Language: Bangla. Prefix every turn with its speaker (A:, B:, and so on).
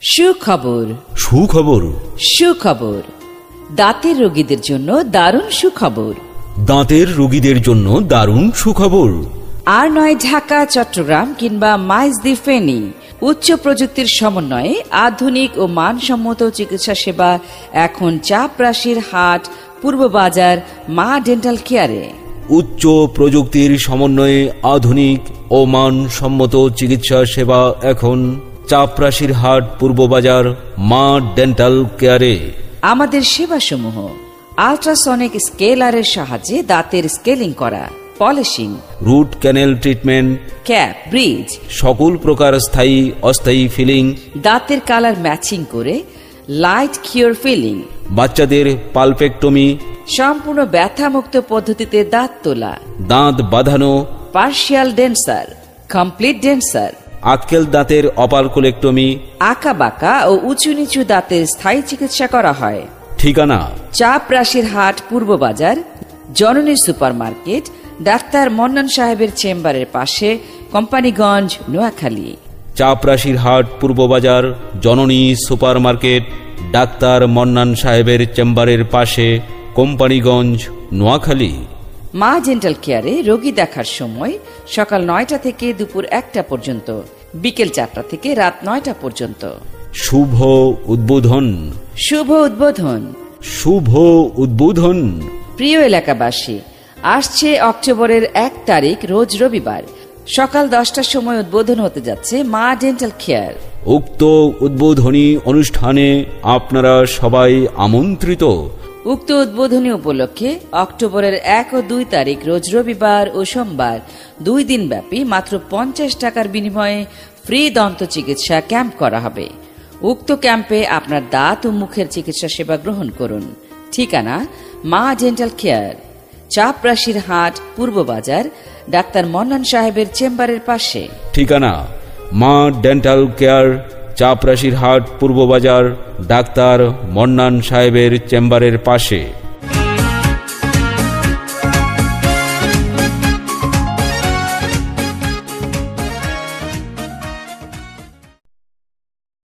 A: সুখবর
B: সুখবর
A: সুখবর দাঁতের রোগীদের জন্য দারুণ সুখবর।
B: দাঁতের রোগীদের জন্য দারুণ সুখবর।
A: আর নয় ঢাকা, চট্টগ্রাম কিংবা মাইজদি, ফেনী, উচ্চ প্রযুক্তির সমন্বয়ে আধুনিক ও মানসম্মত চিকিৎসা সেবা এখন চাপরাশির হাট, পূর্ববাজার মা ডেন্টাল কেয়ারে।
B: উচ্চ প্রযুক্তির সমন্বয়ে আধুনিক ও মানসম্মত চিকিৎসা সেবা এখন চাপরাশির হাট, পূর্ববাজার মা ডেন্টাল কেয়ারে।
A: আমাদের সেবাসমূহ: আল্ট্রাসনিক স্কেলারের সাহায্যে দাঁতের স্কেলিং করা, polishing,
B: root canal treatment,
A: cap, bridge,
B: সকল প্রকার স্থায়ী অস্থায়ী ফিলিং,
A: দাঁতের কালার ম্যাচিং করে লাইট কিওর ফিলিং,
B: বাচ্চাদের পালপেক্টমি,
A: সম্পূর্ণ ব্যথামুক্ত পদ্ধতিতে দাঁত তোলা,
B: দাঁত বাঁধানো,
A: পার্শিয়াল ডেন্সার, কমপ্লিট ডেন্সার,
B: আক্কেল দাঁতের অপালকোলেক্টমি,
A: আঁকা বাঁকা ও উঁচু নিচু দাঁতের স্থায়ী চিকিৎসা করা হয়।
B: ঠিকানা:
A: চাপরাশির হাট, পূর্ববাজার জননী সুপার মার্কেট, ডাক্তার মন্নান সাহেবের চেম্বারের পাশে, কোম্পানিগঞ্জ, নোয়াখালী।
B: চাপরাশির হাট, পূর্ববাজার জননী সুপার মার্কেট, ডাক্তার মন্নান সাহেবের চেম্বারের পাশে, কোম্পানিগঞ্জ, নোয়াখালী।
A: মা ডেন্টাল কেয়ারে রোগী দেখার সময় সকাল 9টা থেকে দুপুর 1টা পর্যন্ত, বিকেল 4টা থেকে রাত 9টা পর্যন্ত।
B: শুভ উদ্বোধন।
A: শুভ উদ্বোধন।
B: শুভ উদ্বোধন।
A: প্রিয় এলাকাবাসী, আসছে অক্টোবরের 1 তারিখ রোজ রবিবার সকাল 10টার সময় উদ্বোধন হতে যাচ্ছে মা ডেন্টাল কেয়ার।
B: উক্ত উদ্বোধনী অনুষ্ঠানে আপনারা সবাই আমন্ত্রিত।
A: উক্ত উদ্বোধনী উপলক্ষে অক্টোবরের 1 ও 2 তারিখ রোজ রবিবার ও সোমবার 2 দিন ব্যাপী মাত্র 50 টাকার বিনিময়ে ফ্রি দন্ত চিকিৎসা ক্যাম্প করা হবে। উক্ত ক্যাম্পে আপনার দাঁত ও মুখের চিকিৎসা সেবা গ্রহণ করুন। ঠিকানা: মা ডেন্টাল কেয়ার, চাপরাশির হাট, পূর্ববাজার ডাক্তার মন্নান সাহেবের চেম্বারের পাশে।
B: ঠিকানা: মা ডেন্টাল কেয়ার, চাপরাশির হাট, পূর্ববাজার ডাক্তার মন্নান সাহেবের চেম্বারের পাশে।